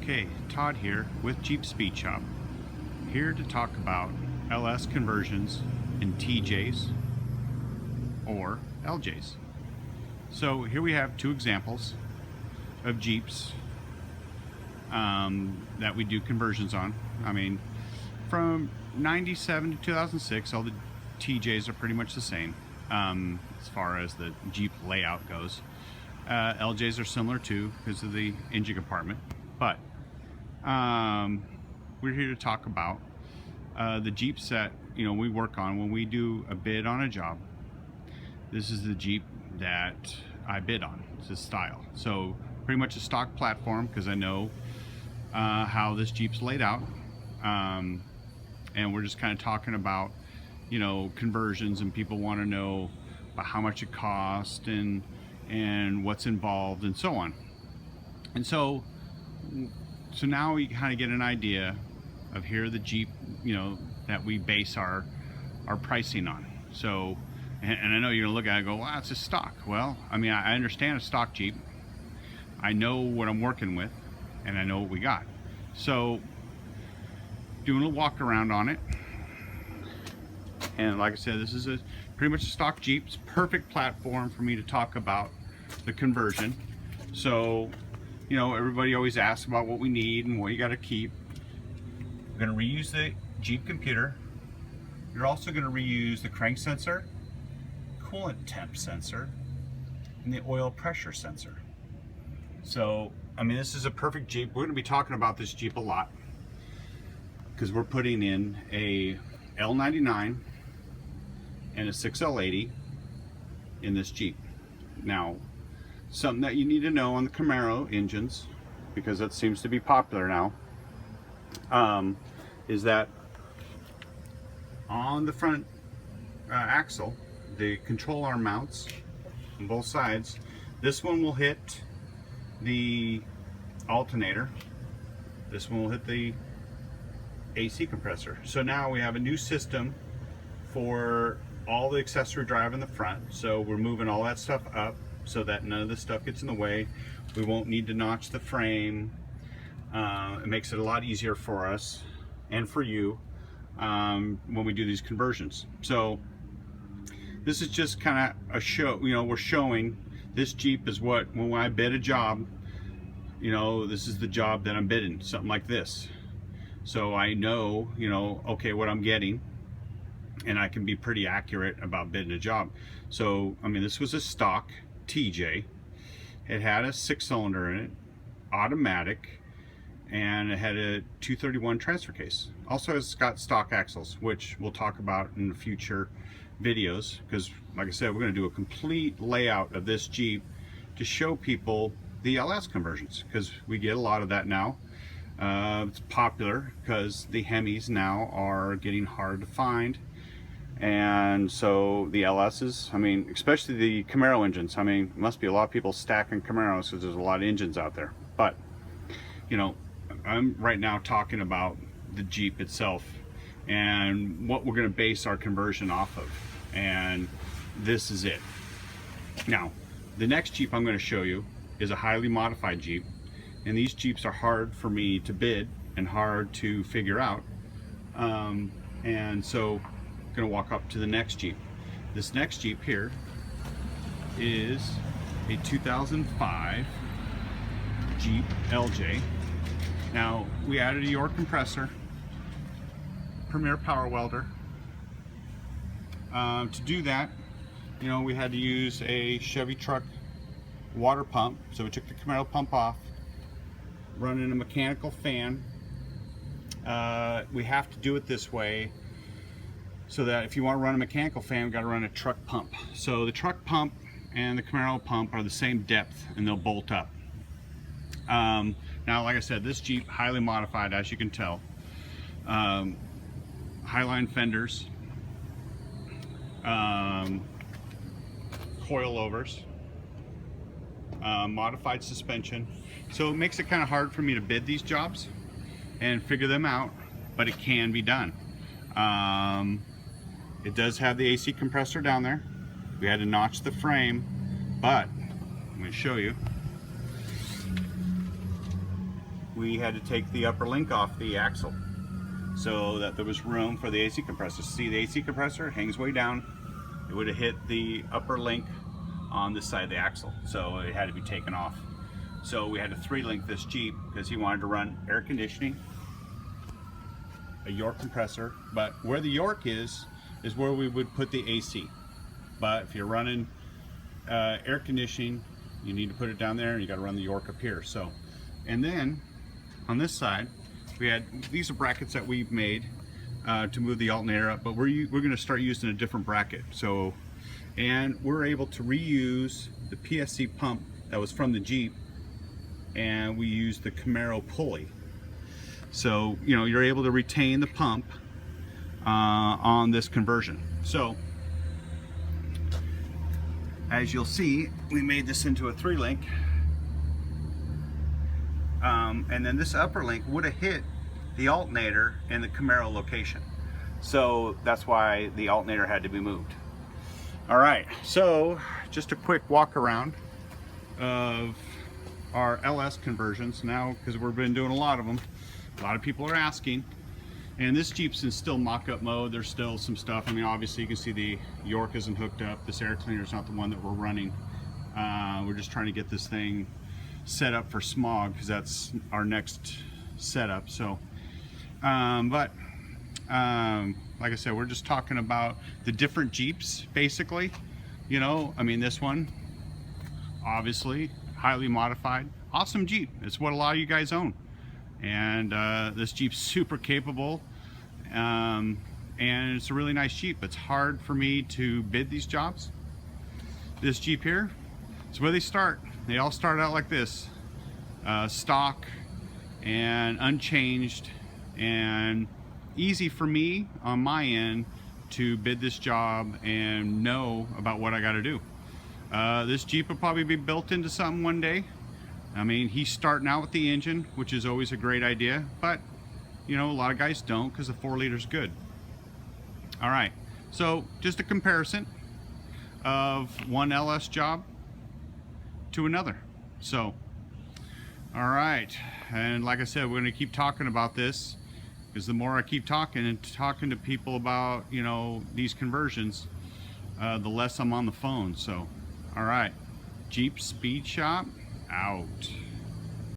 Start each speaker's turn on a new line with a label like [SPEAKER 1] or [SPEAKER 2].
[SPEAKER 1] Okay, Todd here with Jeep Speed Shop, here to talk about LS conversions in TJs or LJs. So here we have two examples of Jeeps that we do conversions on. I mean, from 97 to 2006, all the TJs are pretty much the same as far as the Jeep layout goes. LJs are similar too because of the engine compartment, but we're here to talk about the Jeeps that we work on when we do a bid on a job. This is the Jeep that I bid on. It's a style, so pretty much a stock platform because I know how this Jeep's laid out, and we're just kind of talking about conversions, and people want to know about how much it costs and what's involved and so on. And so now we kind of get an idea of here the Jeep that we base our pricing on. So and I know you're gonna look at it and go, wow, it's a stock. Well, I mean, I understand a stock Jeep. I know what I'm working with and I know what we got. So doing a walk around on it, and like I said, this is pretty much a stock Jeep. It's a perfect platform for me to talk about the conversion. So everybody always asks about what we need and what you got to keep. We're going to reuse the Jeep computer. You're also going to reuse the crank sensor, coolant temp sensor, and the oil pressure sensor. So I mean, this is a perfect Jeep. We're going to be talking about this Jeep a lot because we're putting in a L99 and a 6L80 in this Jeep. Now, something that you need to know on the Camaro engines, because that seems to be popular now, is that on the front axle, the control arm mounts on both sides, this one will hit the alternator, this one will hit the AC compressor. So now we have a new system for all the accessory drive in the front. So we're moving all that stuff up so that none of this stuff gets in the way. We won't need to notch the frame. It makes it a lot easier for us and for you when we do these conversions. So this is just kind of a show. We're showing this Jeep is what, when I bid a job, this is the job that I'm bidding, something like this. So I know, okay, what I'm getting, and I can be pretty accurate about bidding a job. So I mean, this was a stock TJ. It had a 6-cylinder in it, automatic, and it had a 231 transfer case. Also, it's got stock axles, which we'll talk about in the future videos, because like I said, we're going to do a complete layout of this Jeep to show people the LS conversions, because we get a lot of that now. It's popular because the Hemis now are getting hard to find. And so the LS's, I mean, especially the Camaro engines, I mean, must be a lot of people stacking Camaros because there's a lot of engines out there. But, I'm right now talking about the Jeep itself and what we're going to base our conversion off of. And this is it. Now, the next Jeep I'm going to show you is a highly modified Jeep. And these Jeeps are hard for me to bid and hard to figure out. And so going to walk up to the next Jeep. This next Jeep here is a 2005 Jeep LJ. Now, we added a York compressor, Premier power welder. To do that, we had to use a Chevy truck water pump. So we took the Camaro pump off, running a mechanical fan. We have to do it this way so that if you want to run a mechanical fan, we've got to run a truck pump. So the truck pump and the Camaro pump are the same depth and they'll bolt up. Now, like I said, this Jeep, highly modified, as you can tell. Highline fenders, coilovers, modified suspension. So it makes it kind of hard for me to bid these jobs and figure them out, but it can be done. It does have the AC compressor down there. We had to notch the frame, but I'm going to show you. we had to take the upper link off the axle so that there was room for the AC compressor. See, the AC compressor hangs way down. It would have hit the upper link on this side of the axle, so it had to be taken off. So we had to 3-link this Jeep because he wanted to run air conditioning, a York compressor, but where the York is where we would put the AC. But if you're running air conditioning, you need to put it down there, and you got to run the York up here. So, and then on this side, we had, these are brackets that we've made to move the alternator up, but we're going to start using a different bracket. So, and we're able to reuse the PSC pump that was from the Jeep, and we use the Camaro pulley. So, you know, you're able to retain the pump on this conversion. So, as you'll see, we made this into a 3-link. And then this upper link would have hit the alternator in the Camaro location. So that's why the alternator had to be moved. All right, so just a quick walk around of our LS conversions now, because we've been doing a lot of them. A lot of people are asking. And this Jeep's in still mock-up mode. There's still some stuff. I mean, obviously you can see the York isn't hooked up. This air cleaner is not the one that we're running. We're just trying to get this thing set up for smog, because that's our next setup. So, like I said, we're just talking about the different Jeeps, basically. You know, I mean, this one, obviously, highly modified. Awesome Jeep. It's what a lot of you guys own. And this Jeep's super capable, and it's a really nice Jeep. It's hard for me to bid these jobs. This Jeep here, it's where they start. They all start out like this, stock and unchanged, and easy for me on my end to bid this job and know about what I got to do. This Jeep will probably be built into something one day. I mean, he's starting out with the engine, which is always a great idea, but you know, a lot of guys don't, because the 4-liter's good. All right, so just a comparison of one LS job to another. So, all right, and like I said, we're going to keep talking about this, because the more I keep talking and talking to people about, you know, these conversions, the less I'm on the phone. So, all right, Jeep Speed Shop out.